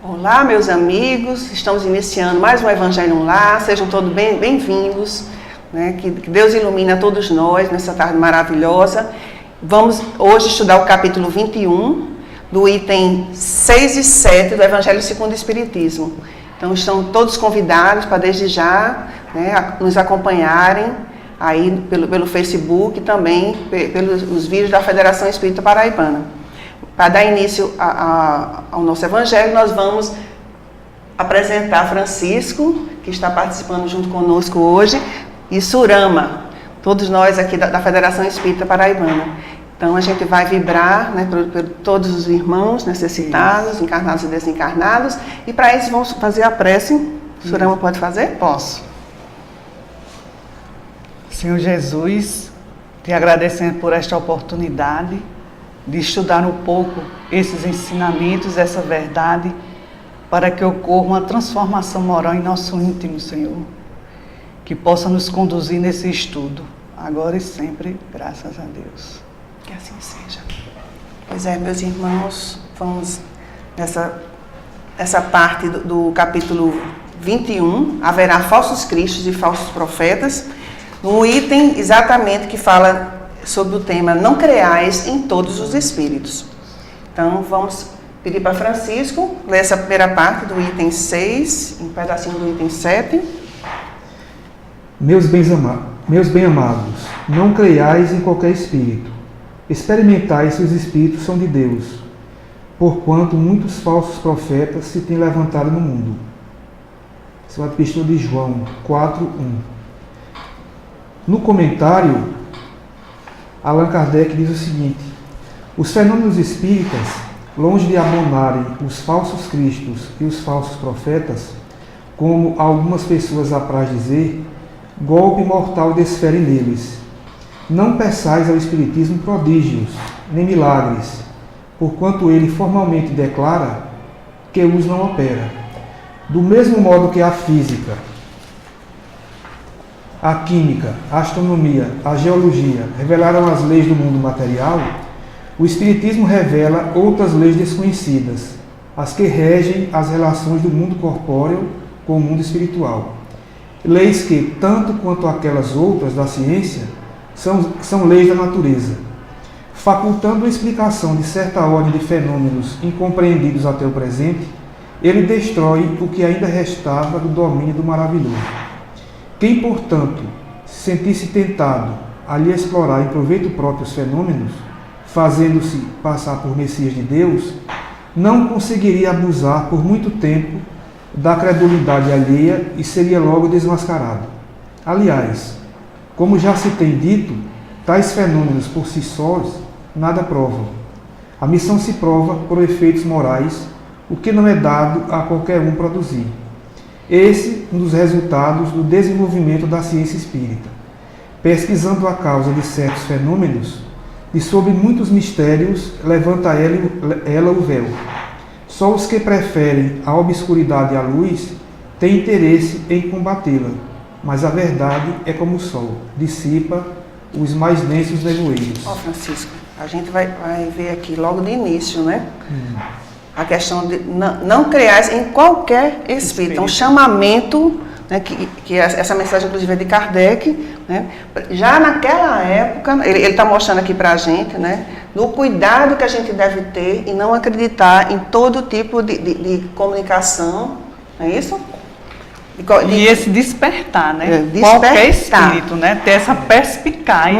Olá, meus amigos, estamos iniciando mais um Evangelho no Lar, sejam todos bem-vindos, né? Que Deus ilumine a todos nós nessa tarde maravilhosa. Vamos hoje estudar o capítulo 21, do item 6 e 7 do Evangelho segundo o Espiritismo. Então estão todos convidados para desde já, né, nos acompanharem aí pelo Facebook e também pelos vídeos da Federação Espírita Paraibana. Para dar início ao nosso Evangelho, nós vamos apresentar Francisco, que está participando junto conosco hoje, e Surama, todos nós aqui da Federação Espírita Paraibana. Então a gente vai vibrar, né, por todos os irmãos necessitados, encarnados e desencarnados, e para isso vamos fazer a prece. Surama pode fazer? Posso. Senhor Jesus, te agradecendo por esta oportunidade de estudar um pouco esses ensinamentos, essa verdade, para que ocorra uma transformação moral em nosso íntimo, Senhor, que possa nos conduzir nesse estudo, agora e sempre, graças a Deus. Que assim seja. Pois é, meus irmãos, vamos nessa parte do capítulo 21, haverá falsos cristos e falsos profetas, no item exatamente que fala sobre o tema não creais em todos os espíritos. Então vamos pedir para Francisco ler essa primeira parte do item 6, um pedacinho do item 7. Meus bem-amados, não creiais em qualquer espírito. Experimentai se os espíritos são de Deus, porquanto muitos falsos profetas se têm levantado no mundo. Essa é a Epístola de João 4:1. No comentário, Allan Kardec diz o seguinte: os fenômenos espíritas, longe de abonarem os falsos cristos e os falsos profetas, como algumas pessoas apraz dizer, golpe mortal desfere neles. Não peçais ao Espiritismo prodígios, nem milagres, porquanto ele formalmente declara que os não opera. Do mesmo modo que a física, a química, a astronomia, a geologia revelaram as leis do mundo material, o Espiritismo revela outras leis desconhecidas, as que regem as relações do mundo corpóreo com o mundo espiritual. Leis que, tanto quanto aquelas outras da ciência, são leis da natureza. Facultando a explicação de certa ordem de fenômenos incompreendidos até o presente, ele destrói o que ainda restava do domínio do maravilhoso. Quem, portanto, se sentisse tentado a lhe explorar em proveito próprio os fenômenos, fazendo-se passar por Messias de Deus, não conseguiria abusar por muito tempo da credulidade alheia e seria logo desmascarado. Aliás, como já se tem dito, tais fenômenos por si sós nada provam. A missão se prova por efeitos morais, o que não é dado a qualquer um produzir. Esse é um dos resultados do desenvolvimento da ciência espírita. Pesquisando a causa de certos fenômenos, e sobre muitos mistérios, levanta ela o véu. Só os que preferem a obscuridade à luz têm interesse em combatê-la, mas a verdade é como o sol, dissipa os mais densos nevoeiros. Francisco, a gente vai ver aqui logo de início, né? A questão de não creais em qualquer espírito. É um chamamento, né, que essa mensagem, inclusive, é de Kardec. Né? Já naquela época, ele está mostrando aqui para a gente, né, no cuidado que a gente deve ter e não acreditar em todo tipo de comunicação. Não é isso? E esse despertar, né? Despertar. Qualquer espírito, né? Ter essa perspicaz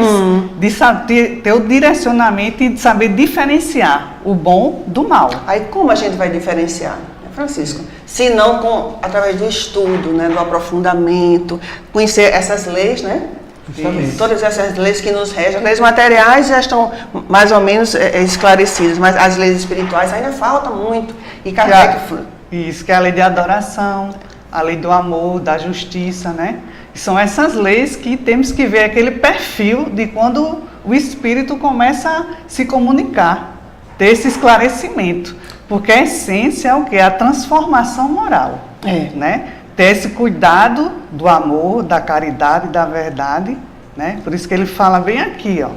de ter o direcionamento e de saber diferenciar o bom do mal. Aí como a gente vai diferenciar, né, Francisco? Se não através do estudo, né, do aprofundamento, conhecer essas leis, né? Justamente. Todas essas leis que nos regem. As leis materiais já estão mais ou menos esclarecidas, mas as leis espirituais ainda falta muito. E Kardec... Isso, que é a lei de adoração, a lei do amor, da justiça, né? São essas leis que temos que ver aquele perfil de quando o espírito começa a se comunicar, ter esse esclarecimento, porque a essência é o que? A transformação moral, né? Ter esse cuidado do amor, da caridade, da verdade, né? Por isso que ele fala bem aqui, ó.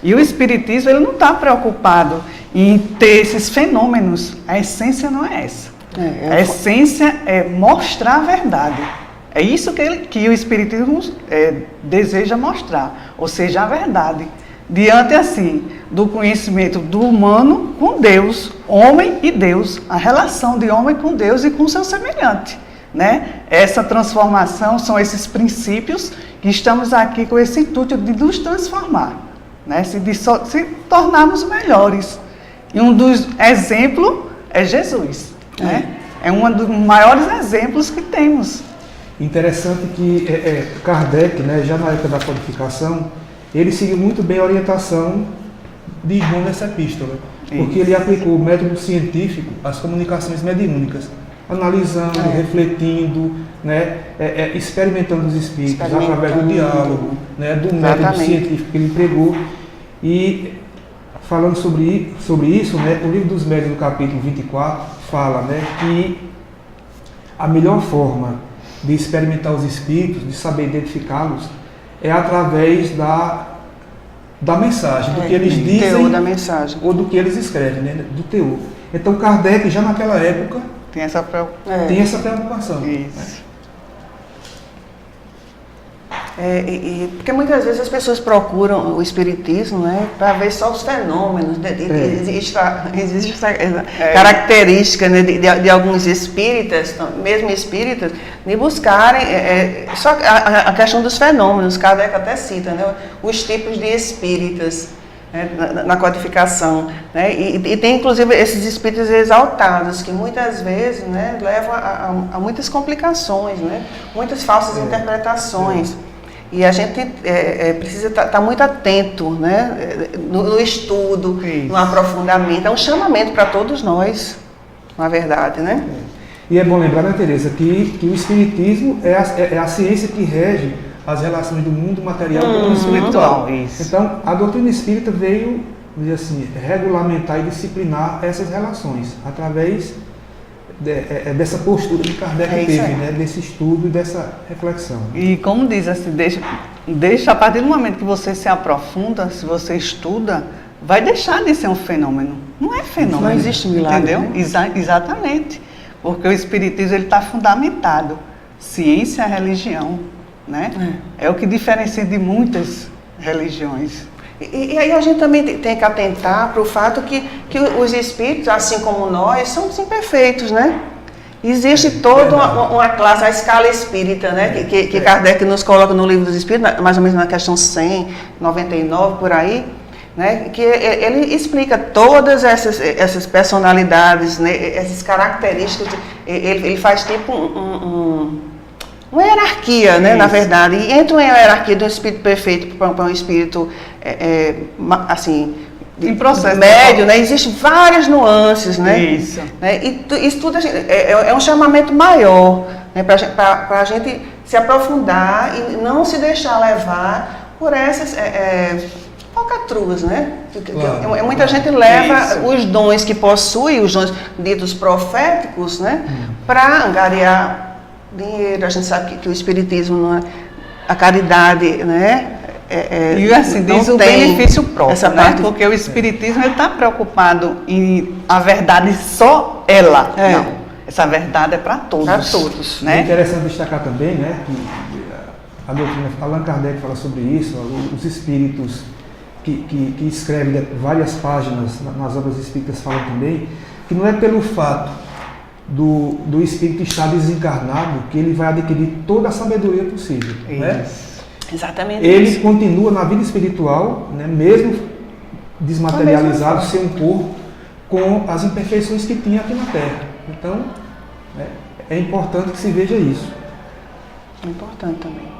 E o Espiritismo, ele não está preocupado em ter esses fenômenos, a essência não é essa. A essência é mostrar a verdade. É isso que o Espiritismo deseja mostrar, ou seja, a verdade. Diante, assim, do conhecimento do humano com Deus, homem e Deus, a relação de homem com Deus e com seu semelhante, né? Essa transformação são esses princípios que estamos aqui com esse intuito de nos transformar, né? Se tornarmos melhores. E um dos exemplos é Jesus, né? É um dos maiores exemplos que temos. Interessante que Kardec, né, já na época da codificação, ele seguiu muito bem a orientação de João nessa epístola, porque ele aplicou o método científico às comunicações mediúnicas, analisando, refletindo, né, experimentando os espíritos através do diálogo, né, do método científico que ele empregou. E falando sobre isso, né, o Livro dos Médiuns, no capítulo 24, fala, né, que a melhor forma de experimentar os espíritos, de saber identificá-los, é através da mensagem, do que eles dizem, teor da mensagem, ou do que eles escrevem, né? Do teor. Então Kardec, já naquela época, tem essa preocupação. Isso. Né? Porque muitas vezes as pessoas procuram o espiritismo, né, para ver só os fenômenos. Existe essa característica, né, de alguns espíritas, mesmo espíritas, de buscarem só a questão dos fenômenos. Kardec até cita, né, os tipos de espíritas, né, na codificação, né, e tem inclusive esses espíritos exaltados que muitas vezes, né, levam a muitas complicações, né, muitas falsas interpretações. E a gente precisa estar muito atento, né, no estudo, no aprofundamento. É um chamamento para todos nós, na verdade, né? E é bom lembrar, né, Tereza, que o Espiritismo é a ciência que rege as relações do mundo material com o mundo espiritual. Isso. Então, a doutrina espírita veio, vamos dizer assim, regulamentar e disciplinar essas relações através dessa postura que Kardec teve, né, desse estudo e dessa reflexão. E como diz, assim, deixa a partir do momento que você se aprofunda, se você estuda, vai deixar de ser um fenômeno. Não é fenômeno. Não existe milagre. Entendeu? Né? Exatamente. Porque o Espiritismo está fundamentado. Ciência é religião, né? É o que diferencia de muitas religiões. E aí a gente também tem que atentar para o fato que os espíritos, assim como nós, somos imperfeitos, né? Existe toda uma classe, a escala espírita, né? Que Kardec nos coloca no Livro dos Espíritos, mais ou menos na questão 100, 99, por aí, né? Que ele explica todas essas personalidades, né? Essas características. Ele faz tipo uma hierarquia, né, na verdade. E entre uma hierarquia de um espírito perfeito para um espírito, assim, em processo médio, né, existem várias nuances, né? Isso. Né, e isso tudo é um chamamento maior, né, para a gente se aprofundar e não se deixar levar por essas falcatruas, né? Claro, muita gente leva os dons que possui, os dons ditos proféticos, né, para angariar dinheiro. A gente sabe que o espiritismo, não é, a caridade, né? E assim, diz o benefício próprio, essa né? Parte... Porque o espiritismo está preocupado em a verdade só ela. Não, essa verdade é para todos. Para todos. Né? É interessante destacar também, né, que a doutrina Allan Kardec fala sobre isso, os espíritos que escrevem várias páginas nas obras espíritas falam também, que não é pelo fato do espírito estar desencarnado que ele vai adquirir toda a sabedoria possível. Né? Exatamente. Ele continua na vida espiritual, né, mesmo desmaterializado, sem um corpo, com as imperfeições que tinha aqui na Terra. Então, é importante que se veja isso. É importante também.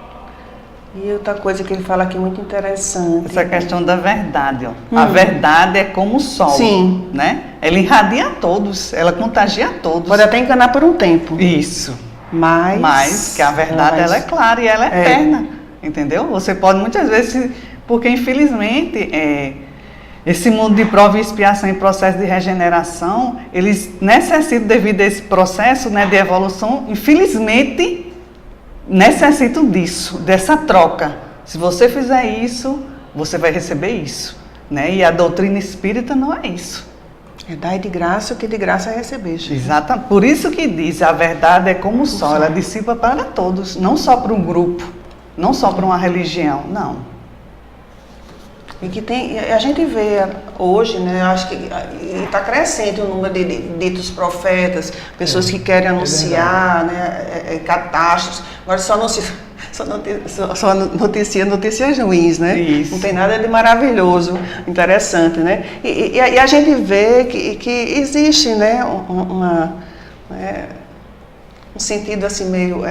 E outra coisa que ele fala aqui muito interessante. Essa questão da verdade, ó. A verdade é como o sol. Sim. Né? Ela irradia a todos, ela contagia a todos. Pode até enganar por um tempo. Isso. Mas que a verdade ela é clara e ela é eterna. Entendeu? Você pode muitas vezes, porque infelizmente esse mundo de prova e expiação em processo de regeneração, eles necessitam, devido a esse processo, né, de evolução, infelizmente necessitam disso, dessa troca. Se você fizer isso, você vai receber isso, né? E a doutrina espírita não é isso. É dar de graça o que de graça é receber. Exato. Por isso que diz, a verdade é como o sol, ela dissipa para todos, não só para um grupo, não só para uma religião, não. E que a gente vê hoje, né, acho que está crescente o número de ditos profetas, pessoas que querem anunciar, né, catástrofes. Agora só notícias ruins, né? Isso. Não tem nada de maravilhoso, interessante, né? E a gente vê que existe, né, um sentido assim meio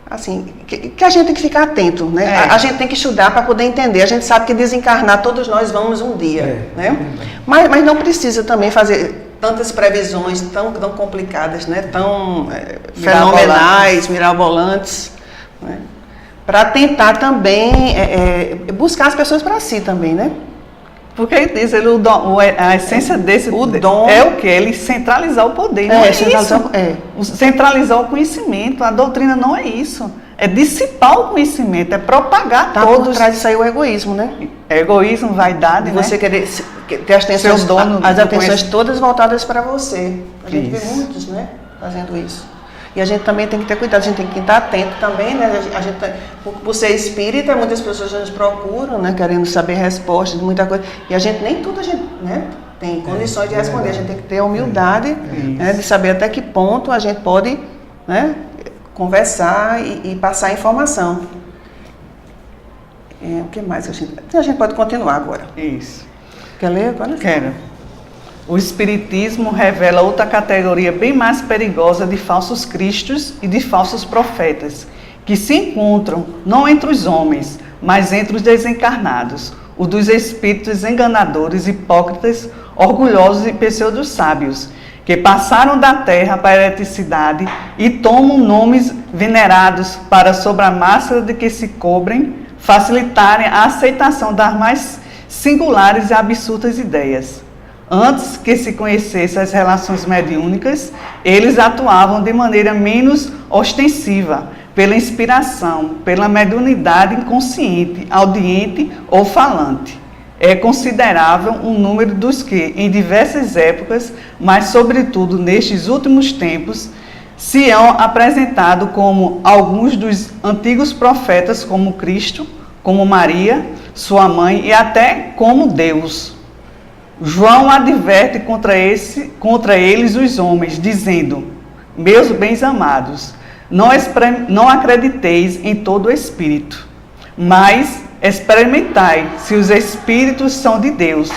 assim, que a gente tem que ficar atento, né? A gente tem que estudar para poder entender. A gente sabe que desencarnar todos nós vamos um dia, né? Mas não precisa também fazer tantas previsões tão complicadas, né? Tão fenomenais, mirabolantes, né? Para tentar também buscar as pessoas para si também, né? Porque ele diz, a essência desse dom é o quê? Ele centralizar o poder, não é isso? Centralizar o conhecimento, a doutrina não é isso. É dissipar o conhecimento, é propagar todos. Por trás disso aí o egoísmo, né? Egoísmo, vaidade, né? Você querer ter as atenções todas voltadas para você. A gente vê muitos, né, fazendo isso. E a gente também tem que ter cuidado, a gente tem que estar atento também, né? A gente, por ser espírita, muitas pessoas nos procuram, né? Querendo saber respostas de muita coisa. E a gente, nem tudo a gente, né, tem condições de responder. A gente tem que ter a humildade, né, de saber até que ponto a gente pode, né, conversar e passar a informação. O que mais a gente pode continuar agora? Isso. Quer ler agora? Quero. O Espiritismo revela outra categoria bem mais perigosa de falsos cristos e de falsos profetas, que se encontram não entre os homens, mas entre os desencarnados, o dos espíritos enganadores, hipócritas, orgulhosos e pseudo-sábios, que passaram da terra para a ereticidade e tomam nomes venerados para, sob a máscara de que se cobrem, facilitarem a aceitação das mais singulares e absurdas ideias. Antes que se conhecessem as relações mediúnicas, eles atuavam de maneira menos ostensiva, pela inspiração, pela mediunidade inconsciente, audiente ou falante. É considerável o número dos que, em diversas épocas, mas sobretudo nestes últimos tempos, se hão apresentado como alguns dos antigos profetas, como Cristo, como Maria, sua mãe, e até como Deus. João adverte contra eles os homens, dizendo: meus bens amados, não acrediteis em todo o espírito, mas experimentai se os espíritos são de Deus,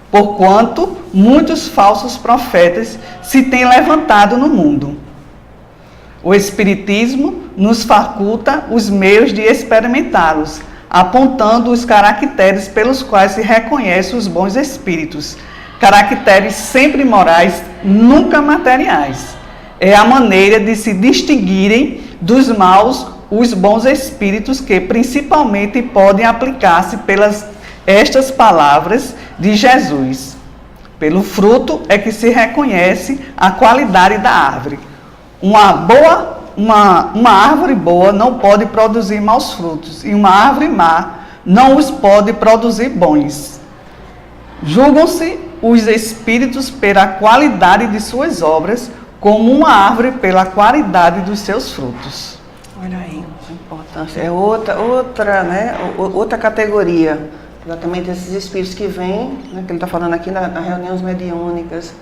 porquanto muitos falsos profetas se têm levantado no mundo. O Espiritismo nos faculta os meios de experimentá-los, apontando os caracteres pelos quais se reconhece os bons espíritos, caracteres sempre morais, nunca materiais. É a maneira de se distinguirem dos maus os bons espíritos, que principalmente podem aplicar-se pelas estas palavras de Jesus. Pelo fruto é que se reconhece a qualidade da árvore. Uma árvore boa não pode produzir maus frutos, e uma árvore má não os pode produzir bons. Julgam-se os espíritos pela qualidade de suas obras, como uma árvore pela qualidade dos seus frutos. Olha aí, a importância. É outra categoria, exatamente esses espíritos que vêm, né, que ele está falando aqui nas reuniões mediúnicas,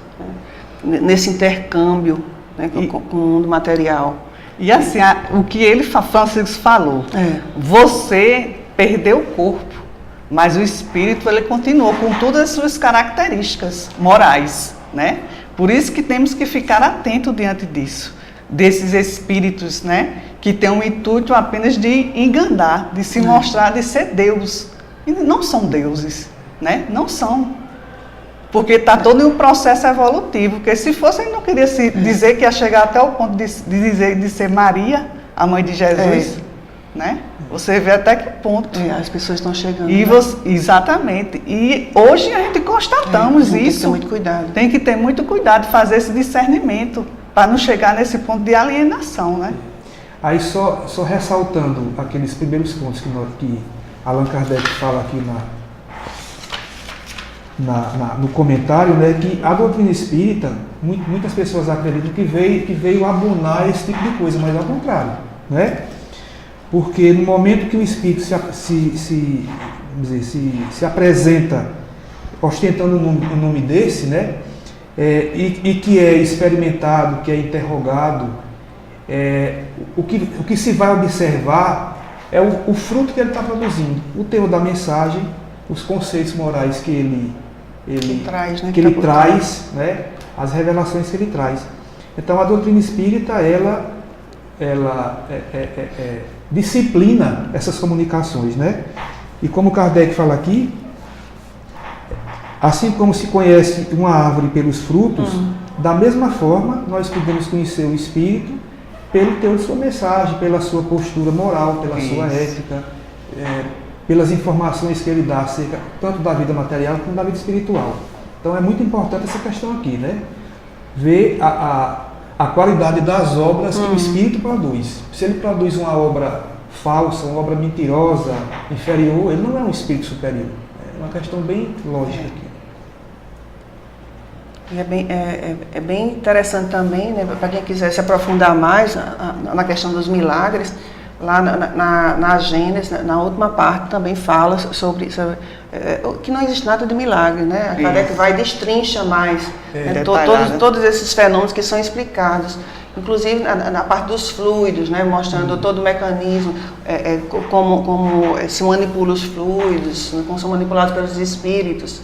né, nesse intercâmbio, né, com o mundo material. E assim, o que Francisco falou, você perdeu o corpo, mas o espírito ele continuou com todas as suas características morais, né? Por isso que temos que ficar atentos diante disso, desses espíritos, né, que têm o intuito apenas de enganar, de se mostrar, de ser Deus. E não são deuses, né? Não são. Porque está todo em um processo evolutivo, porque se fosse, ele não queria se dizer que ia chegar até o ponto de ser Maria, a mãe de Jesus, né? Você vê até que ponto. As pessoas estão chegando. E exatamente. E hoje a gente constatamos isso. Tem que ter muito cuidado. Tem que ter muito cuidado, fazer esse discernimento, para não chegar nesse ponto de alienação, né? Aí só ressaltando aqueles primeiros pontos que Allan Kardec fala aqui no comentário, né, que a doutrina espírita, muitas pessoas acreditam que veio abonar esse tipo de coisa, mas ao contrário, né? Porque no momento que o espírito se apresenta ostentando um nome desse, né, e que é experimentado, que é interrogado, o que se vai observar é o fruto que ele está produzindo, o teor da mensagem, os conceitos morais que ele traz, né, as revelações que ele traz. Então a doutrina espírita, ela disciplina essas comunicações, né? E como Kardec fala aqui, assim como se conhece uma árvore pelos frutos, da mesma forma nós podemos conhecer o espírito pelo teor de sua mensagem, pela sua postura moral, pela sua ética, pelas informações que ele dá acerca tanto da vida material como da vida espiritual. Então é muito importante essa questão aqui, né? Ver a qualidade das obras que o espírito produz. Se ele produz uma obra falsa, uma obra mentirosa, inferior, ele não é um espírito superior. É uma questão bem lógica aqui. É bem interessante também, né, para quem quiser se aprofundar mais na questão dos milagres, lá na Gênesis, na última parte, também fala sobre que não existe nada de milagre, né? A Kardec vai e destrincha mais todos esses fenômenos que são explicados, inclusive na parte dos fluidos, né? Mostrando todo o mecanismo, como se manipula os fluidos, né? Como são manipulados pelos espíritos.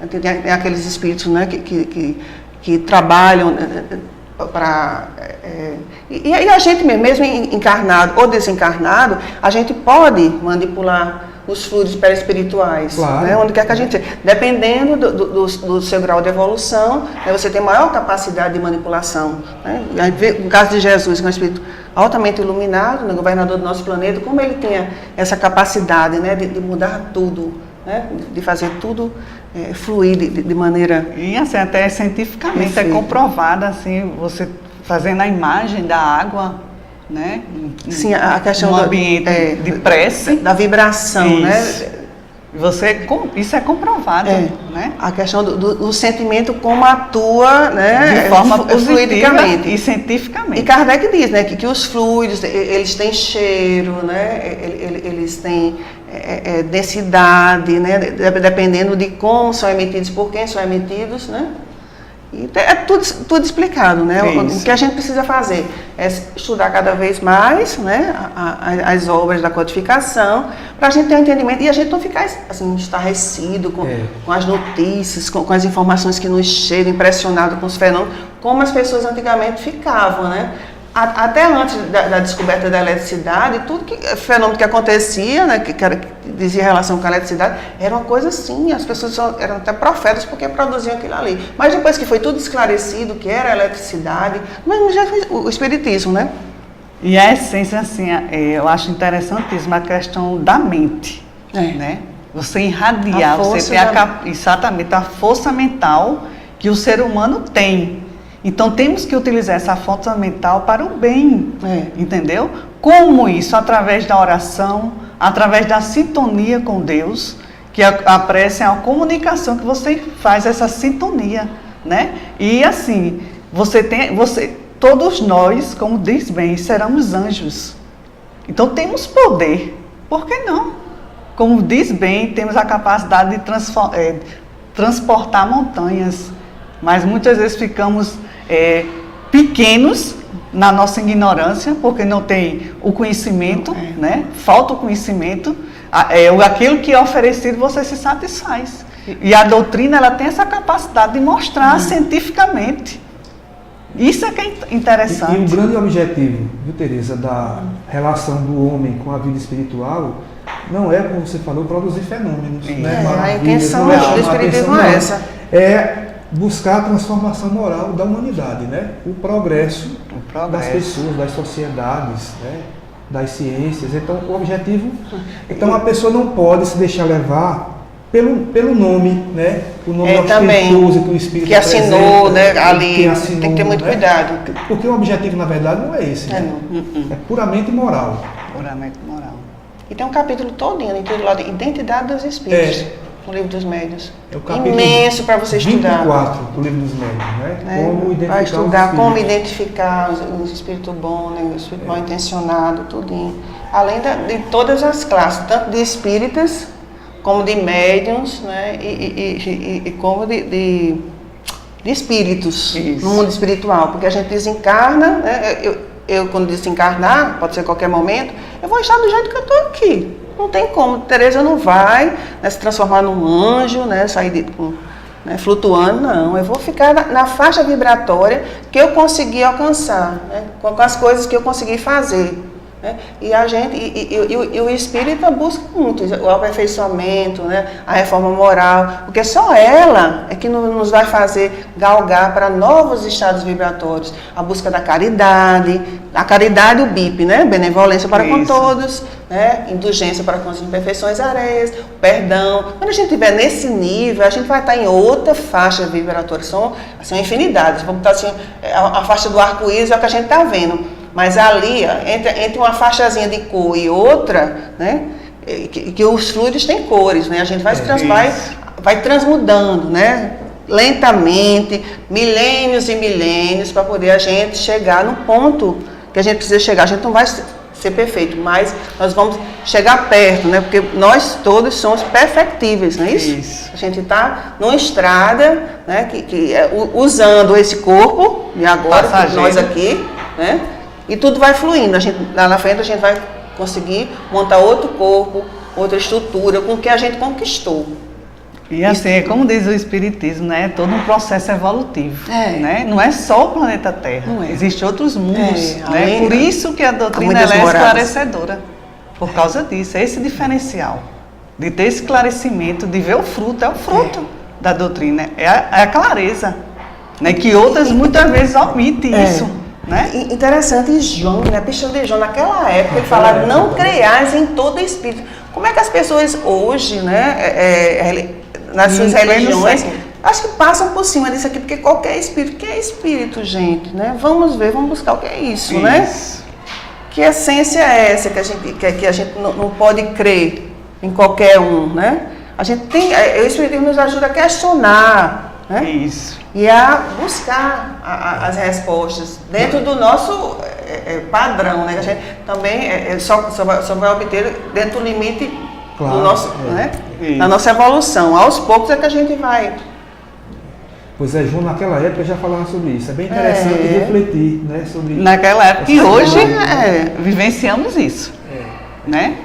Tem aqueles espíritos, né, que trabalham para... E a gente mesmo encarnado ou desencarnado, a gente pode manipular os fluidos perispirituais, claro, né, onde quer que a gente... Dependendo do seu grau de evolução, né, você tem maior capacidade de manipulação. Né? A gente vê, no caso de Jesus, que é um espírito altamente iluminado, né, governador do nosso planeta, como ele tinha essa capacidade, né, de mudar tudo, né, de fazer tudo fluir de maneira... E assim, até cientificamente perfeita. É comprovado, assim, você fazendo a imagem da água, né? Sim, a questão do ambiente de prece. Da vibração, isso. Né? Isso é comprovado, né? A questão do sentimento como atua, né? De forma positiva fluidicamente e cientificamente. E Kardec diz, né, que os fluidos, eles têm cheiro, né? Eles têm densidade, né? Dependendo de como são emitidos, por quem são emitidos, né? E é tudo explicado, né? O que a gente precisa fazer é estudar cada vez mais, né, as obras da codificação, para a gente ter um entendimento e a gente não ficar assim, estarrecido com as notícias, com as informações que nos chegam, impressionado com os fenômenos, como as pessoas antigamente ficavam, né? Até antes da descoberta da eletricidade, fenômeno que acontecia, né, que dizia relação com a eletricidade, era uma coisa assim, as pessoas eram até profetas porque produziam aquilo ali. Mas depois que foi tudo esclarecido, que era a eletricidade, mas já foi o espiritismo, né? E a essência, assim, eu acho interessantíssima a questão da mente, né? Você irradiar, você ter exatamente a força mental que o ser humano tem. Então, temos que utilizar essa força mental para o bem, entendeu? Como isso? Através da oração, através da sintonia com Deus, que a prece é uma comunicação que você faz essa sintonia, né? E assim, todos nós, como diz bem, seremos anjos. Então, temos poder. Por que não? Como diz bem, temos a capacidade de transportar montanhas, mas muitas vezes ficamos pequenos na nossa ignorância, porque não tem o conhecimento, né? Falta o conhecimento, aquilo que é oferecido você se satisfaz. E a doutrina, ela tem essa capacidade de mostrar cientificamente. Isso é que é interessante. E o grande objetivo, viu, Tereza, da relação do homem com a vida espiritual não é, como você falou, produzir fenômenos. Né? A intenção do espiritismo é essa. É buscar a transformação moral da humanidade, né? O progresso das pessoas, das sociedades, né? Das ciências. Então, o objetivo... Então, a pessoa não pode se deixar levar pelo nome, né? O nome ostentoso que o Espírito que assinou, apresenta, né? Ali, assinou, tem que ter muito cuidado. Porque o objetivo, na verdade, não é esse, né? É puramente moral. Puramente moral. E tem um capítulo todinho intitulado Identidade dos Espíritos. no Livro dos Médiuns. É o capítulo Imenso para você estudar. 24 do Livro dos Médiuns, né? Como identificar vai estudar os como espíritos. identificar o espírito bom, né? O espírito mal intencionado, tudinho. Além de todas as classes, tanto de espíritas, como de médiuns, né? E como de espíritos. Isso. No mundo espiritual. Porque a gente desencarna, né? Eu, quando desencarnar, pode ser a qualquer momento, eu vou estar do jeito que eu estou aqui. Não tem como. Tereza não vai, né, se transformar num anjo, né, sair né, flutuando, não. Eu vou ficar na faixa vibratória que eu consegui alcançar, né, com as coisas que eu consegui fazer. Né? E a gente, e o espírita busca muito o aperfeiçoamento, né? A reforma moral, porque só ela é que nos vai fazer galgar para novos estados vibratórios. A busca da caridade, a caridade, o BIP, né? Benevolência para com todos, né? Indulgência para com as imperfeições alheias, o perdão. Quando a gente estiver nesse nível, a gente vai estar em outra faixa vibratória. São infinidades. Vamos estar assim, a faixa do arco-íris é o que a gente está vendo. Mas ali, entre uma faixazinha de cor e outra, né, que os fluidos têm cores, né, a gente vai transmudando, né, lentamente, milênios e milênios, para poder a gente chegar no ponto que a gente precisa chegar. A gente não vai ser perfeito, mas nós vamos chegar perto, né, porque nós todos somos perfectíveis, não é isso? Isso. A gente está numa estrada, né, usando esse corpo, e agora, nós aqui, né, e tudo vai fluindo. Lá na frente a gente vai conseguir montar outro corpo, outra estrutura com o que a gente conquistou. E assim, como diz o Espiritismo, né? É todo um processo evolutivo. Né? Não é só o planeta Terra. Existem outros mundos. Né? Por isso que a doutrina ela é esclarecedora. Por causa disso. É esse diferencial. De ter esclarecimento, de ver o fruto. É o fruto da doutrina. É a clareza. Né? Que outras muitas vezes omitem isso. Né? Interessante, e João, né? A Epístola de João, naquela época, ele falava, não creiais em todo espírito. Como é que as pessoas hoje, né, nas suas religiões, acho que passam por cima disso aqui, porque qualquer espírito, que é espírito, gente, né? Vamos ver, vamos buscar o que é isso, né? Que essência é essa que a gente não pode crer em qualquer um, né? A gente tem, o Espiritismo nos ajuda a questionar, né? Isso. E a buscar as respostas dentro do nosso padrão, né? A gente também só vai obter dentro do limite do nosso, né? Da nossa evolução. Aos poucos é que a gente vai. Pois é, João, naquela época já falava sobre isso. É bem interessante refletir, né, sobre... Naquela época e hoje vivenciamos isso. Né?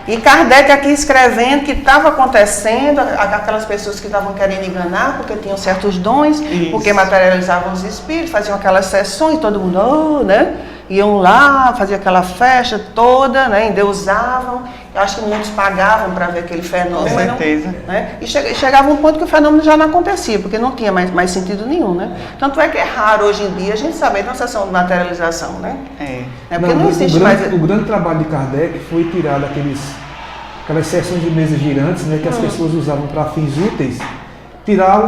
E Kardec aqui escrevendo que estava acontecendo, aquelas pessoas que estavam querendo enganar porque tinham certos dons, porque materializavam os espíritos, faziam aquelas sessões, todo mundo, né? Iam lá, faziam aquela festa toda, né? Endeusavam. Eu acho que muitos pagavam para ver aquele fenômeno. Com certeza. Né? E chegava um ponto que o fenômeno já não acontecia, porque não tinha mais sentido nenhum, né? Tanto é que é raro hoje em dia a gente saber de uma sessão de materialização, né? Porque não existe mais... O grande trabalho de Kardec foi tirar aquelas sessões de mesas girantes, né, que as pessoas usavam para fins úteis, tirar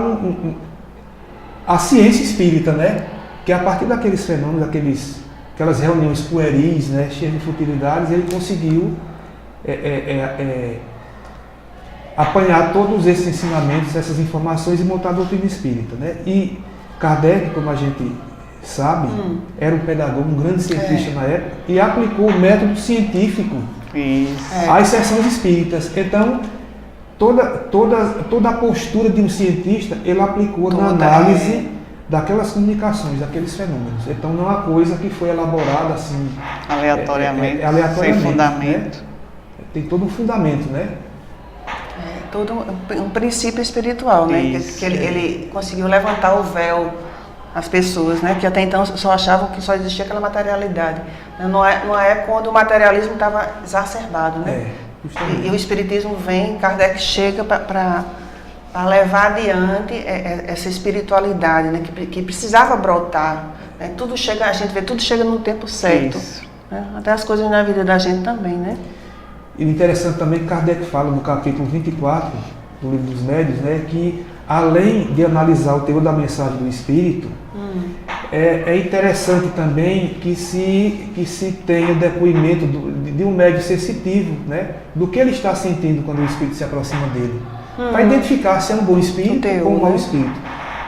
a ciência espírita, né? Que a partir daqueles fenômenos, aquelas reuniões pueris, né, cheias de futilidades, ele conseguiu apanhar todos esses ensinamentos, essas informações e montar a doutrina espírita, né? E Kardec, como a gente sabe, era um pedagogo, um grande cientista na época, e aplicou o método científico às sessões espíritas. Então, toda a postura de um cientista, ele aplicou na análise daquelas comunicações, daqueles fenômenos. Então, não é uma coisa que foi elaborada assim... aleatoriamente, sem Né? fundamento. Tem todo um fundamento, né? Todo um princípio espiritual, né? Que ele conseguiu levantar o véu às pessoas, né? Que até então só achavam que só existia aquela materialidade. Não é quando o materialismo estava exacerbado, né? E o Espiritismo vem, Kardec chega para levar adiante essa espiritualidade, né? Que precisava brotar. Né? A gente vê, tudo chega no tempo certo. Né? Até as coisas na vida da gente também, né? E o interessante também que Kardec fala no capítulo 24 do Livro dos Médiuns, né, que além de analisar o teor da mensagem do Espírito, é interessante também que se tenha o depoimento de um médium sensitivo, né, do que ele está sentindo quando o Espírito se aproxima dele. para identificar se é um bom espírito ou um mau espírito.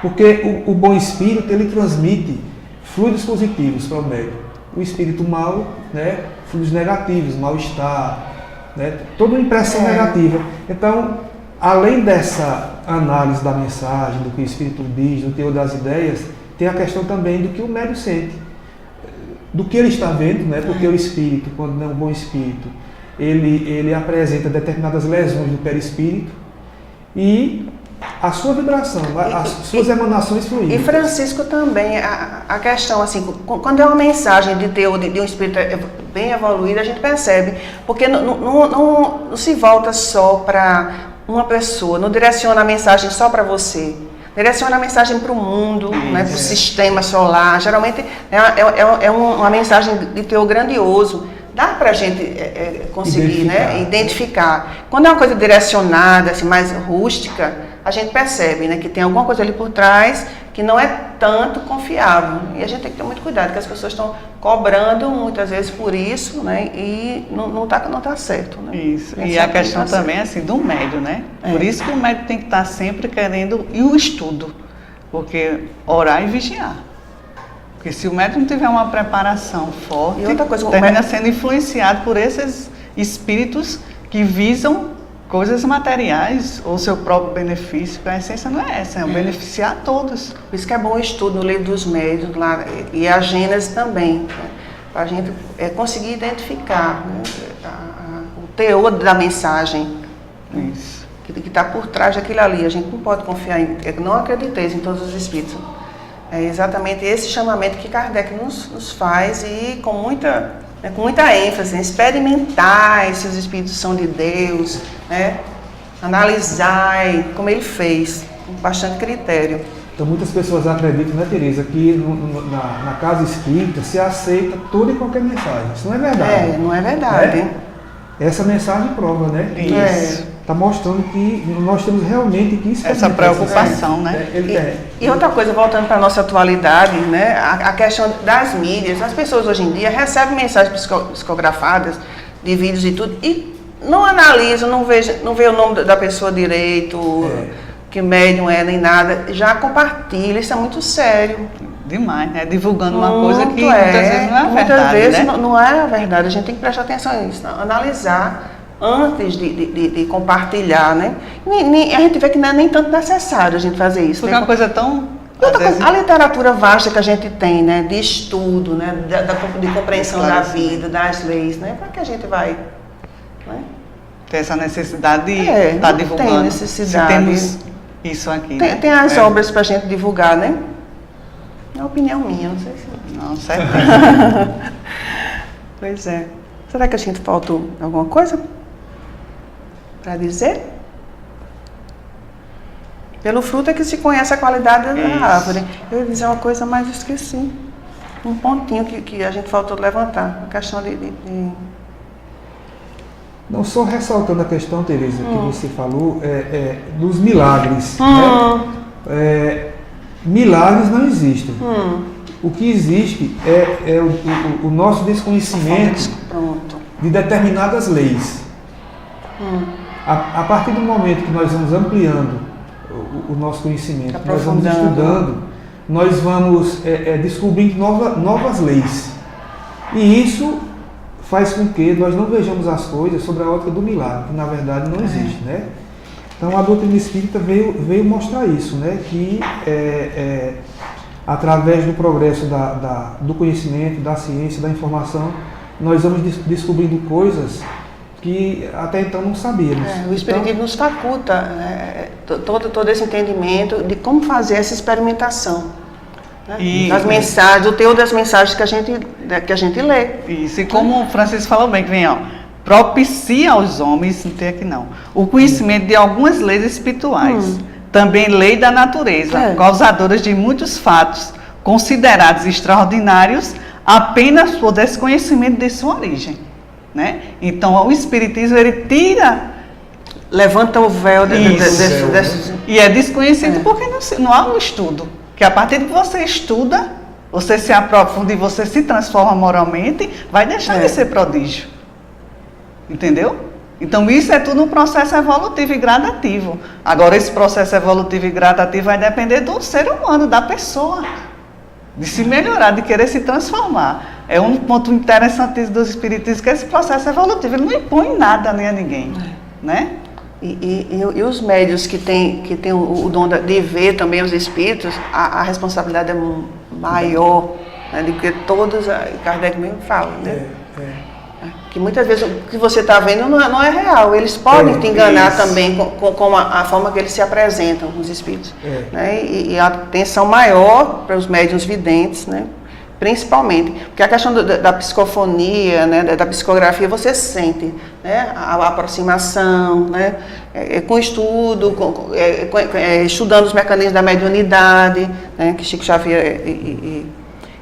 Porque o bom espírito, ele transmite fluidos positivos para o médium. O espírito mau, né, fluidos negativos, mal-estar, né, toda uma impressão negativa. Então, além dessa análise da mensagem, do que o espírito diz, do teor das ideias, tem a questão também do que o médium sente, do que ele está vendo, né, porque o espírito, quando não é um bom espírito, ele apresenta determinadas lesões no perispírito e a sua vibração, as suas emanações fluídicas. E Francisco também, a questão assim, quando é uma mensagem de teor de um espírito bem evoluído, a gente percebe, porque não se volta só para uma pessoa, não direciona a mensagem só para você, direciona a mensagem para o mundo, né, para o sistema solar. Geralmente é uma mensagem de teor grandioso. Dá para a gente conseguir identificar. Quando é uma coisa direcionada, assim, mais rústica, a gente percebe, né, que tem alguma coisa ali por trás que não é tanto confiável. E a gente tem que ter muito cuidado, porque as pessoas estão cobrando muitas vezes por isso, né, e não tá certo. Né? Isso. E a questão também assim, do médium, né? Por isso que o médium tem que estar sempre querendo, e o estudo, porque orar e vigiar. Porque se o médium não tiver uma preparação forte, termina sendo influenciado por esses espíritos que visam coisas materiais ou seu próprio benefício. A essência não é essa, é beneficiar a todos. Por isso que é bom o estudo, o livro dos médiuns lá, e a Gênese também, né? Para a gente conseguir identificar, né, o teor da mensagem. Isso. Que está por trás daquilo ali. A gente não pode confiar não acrediteis em todos os espíritos. É exatamente esse chamamento que Kardec nos faz, e com muita ênfase, né? Experimentar se os espíritos são de Deus, né? Analisar como ele fez, com bastante critério. Então muitas pessoas acreditam, né, Tereza, que na casa espírita se aceita toda e qualquer mensagem. Isso não é verdade. Não é verdade. Né? Essa mensagem prova, né? Isso. Está mostrando que nós temos realmente que experimentar essa preocupação, né? E outra coisa, voltando para a nossa atualidade, né? A questão das mídias. As pessoas hoje em dia recebem mensagens psicografadas de vídeos e tudo, e não analisam, não vê o nome da pessoa direito, que médium é, nem nada. Já compartilha, isso é muito sério. Demais, né? Divulgando uma coisa que muitas vezes não é a verdade, muitas vezes né? não é a verdade. A gente tem que prestar atenção nisso, analisar antes de compartilhar, né? A gente vê que não é nem tanto necessário a gente fazer isso. Porque é uma coisa tão... A literatura vasta que a gente tem, né? De estudo, né? De compreensão da vida, das leis, né? Para que a gente vai... Né? Tem essa necessidade de estar divulgando. Tem necessidade. Se temos isso aqui, tem as obras para a gente divulgar, né? É uma opinião minha, não sei se... Não, certeza. Pois é. Será que a gente faltou alguma coisa para dizer? Pelo fruto é que se conhece a qualidade da árvore. Eu ia dizer uma coisa, mas esqueci. Um pontinho que a gente faltou levantar. A questão de... Não, só ressaltando a questão, Tereza, que você falou, dos milagres. Né? Milagres não existem. O que existe é o nosso desconhecimento de determinadas leis. A partir do momento que nós vamos ampliando o nosso conhecimento, nós vamos estudando, nós vamos descobrindo novas leis. E isso faz com que nós não vejamos as coisas sobre a ótica do milagre, que na verdade não existe, né? Então a doutrina espírita veio mostrar isso, né? Que através do progresso do conhecimento, da ciência, da informação, nós vamos descobrindo coisas que até então não sabíamos. O Espiritismo nos faculta todo esse entendimento de como fazer essa experimentação. Né? Das mensagens, o teor das mensagens que a gente lê. Isso, e como o Francisco falou bem, que vem, propicia aos homens, não tem aqui não, o conhecimento de algumas leis espirituais, também lei da natureza, causadoras de muitos fatos considerados extraordinários apenas por desconhecimento de sua origem. Né? Então, o Espiritismo, ele levanta o véu e é desconhecido porque não há um estudo. Que a partir de que você estuda, você se aprofunda e você se transforma moralmente, vai deixar de ser prodígio. Entendeu? Então, isso é tudo um processo evolutivo e gradativo. Agora, esse processo evolutivo e gradativo vai depender do ser humano, da pessoa, de se melhorar, de querer se transformar. É um ponto interessantíssimo dos espiritismos, que esse processo evolutivo, ele não impõe nada nem a ninguém, né? E os médios que têm o dom de ver também os espíritos, a responsabilidade é maior, né, do que todos, Kardec mesmo fala, né? Que muitas vezes o que você está vendo não é real. Eles podem te enganar também com a forma que eles se apresentam, os espíritos. Né? E a atenção maior para os médiuns videntes, né? Principalmente. Porque a questão da psicofonia, né? Da psicografia, você sente, né? A aproximação, né? Com estudo, estudando os mecanismos da mediunidade, né? Que Chico Xavier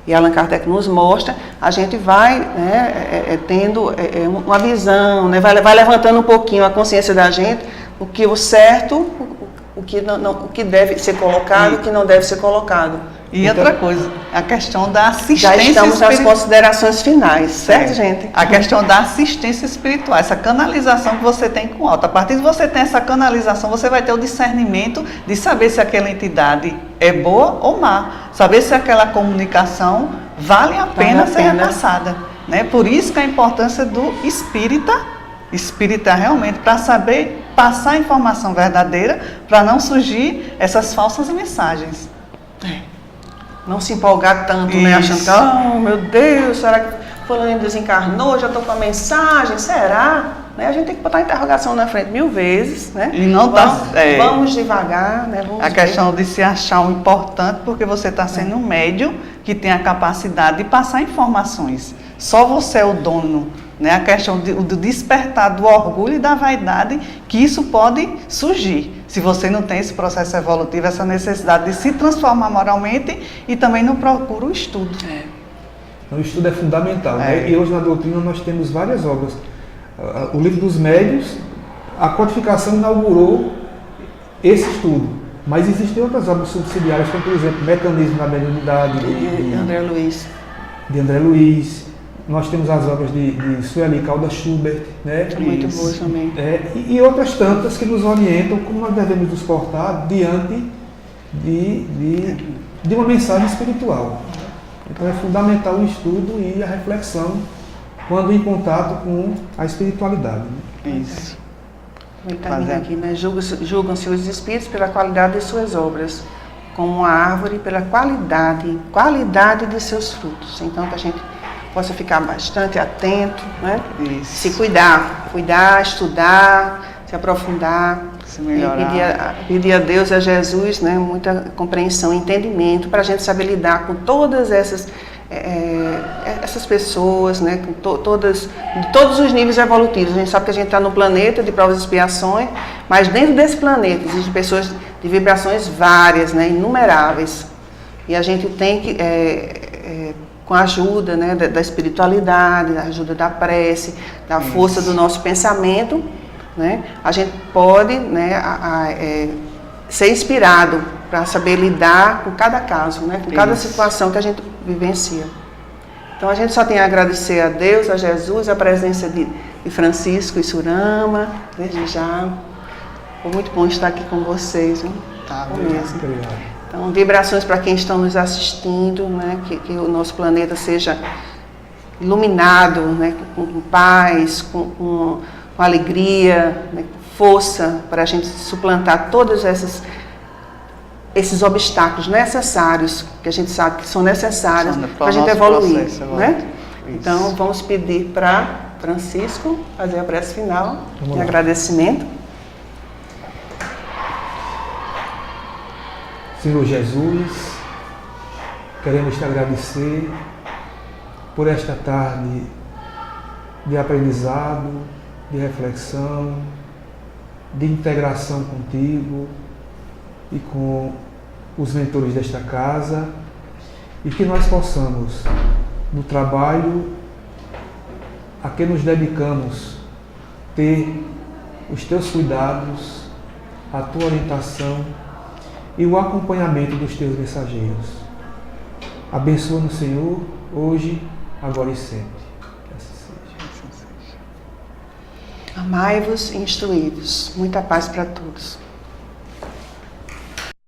e Allan Kardec nos mostra, a gente vai, né, tendo uma visão, né, vai levantando um pouquinho a consciência da gente, o que o certo, o que deve ser colocado, o que não deve ser colocado. E então, outra coisa, a questão da assistência espiritual. Já estamos nas considerações finais, certo, gente? A questão da assistência espiritual, essa canalização que você tem com o alto. A partir de você ter essa canalização, você vai ter o discernimento de saber se aquela entidade é boa ou má. Saber se aquela comunicação vale a pena ser repassada. Né? Por isso que a importância do espírita realmente, para saber passar a informação verdadeira, para não surgir essas falsas mensagens. Não se empolgar tanto, né? Achando que, oh meu Deus, será que fulano desencarnou, já estou com a mensagem, será? Né? A gente tem que botar a interrogação na frente 1000 vezes, né? E não vamos devagar, né? Vamos questão de se achar um importante, porque você está sendo um médium que tem a capacidade de passar informações. Só você é o dono, né? A questão do despertar do orgulho e da vaidade, que isso pode surgir. Se você não tem esse processo evolutivo, essa necessidade de se transformar moralmente e também não procura o estudo. O estudo é fundamental, né? E hoje na doutrina nós temos várias obras. O livro dos médios, a codificação inaugurou esse estudo, mas existem outras obras subsidiárias, como por exemplo, Mecanismo da Mediunidade, de André Luiz. Nós temos as obras de Sueli Caldas Schubert, né? Muito boas também. E outras tantas que nos orientam como nós devemos nos portar diante de uma mensagem espiritual. Então é fundamental o estudo e a reflexão quando em contato com a espiritualidade. Né? Isso. Aqui, né? Julgam-se os espíritos pela qualidade de suas obras, como uma árvore pela qualidade de seus frutos. Então, que a gente possa ficar bastante atento, né? Se cuidar, estudar, se aprofundar, se melhorar. Pedir a Deus e a Jesus, né? Muita compreensão e entendimento para a gente saber lidar com todas essas pessoas, né? Com de todos os níveis evolutivos. A gente sabe que a gente está no planeta de provas e expiações, mas dentro desse planeta existem pessoas de vibrações várias, né? Inumeráveis. E a gente tem que com a ajuda, né, da espiritualidade, da ajuda da prece, da força do nosso pensamento, né, a gente pode, né, ser inspirado para saber lidar com cada caso, né, com cada situação que a gente vivencia. Então a gente só tem a agradecer a Deus, a Jesus, a presença de Francisco e Surama, desde já. Foi muito bom estar aqui com vocês. Né? Obrigado. Então, vibrações para quem estão nos assistindo, né? Que o nosso planeta seja iluminado, né? Com paz, com alegria, né? Com força, para a gente suplantar todos esses obstáculos necessários, que a gente sabe que são necessários para a gente evoluir. Né? Então, vamos pedir para Francisco fazer a prece final de agradecimento. Senhor Jesus, queremos te agradecer por esta tarde de aprendizado, de reflexão, de integração contigo e com os mentores desta casa, e que nós possamos, no trabalho a que nos dedicamos, ter os teus cuidados, a tua orientação e o acompanhamento dos teus mensageiros. Abençoa-nos, Senhor, hoje, agora e sempre. Que assim seja. Amai-vos e instruí-vos. Muita paz para todos.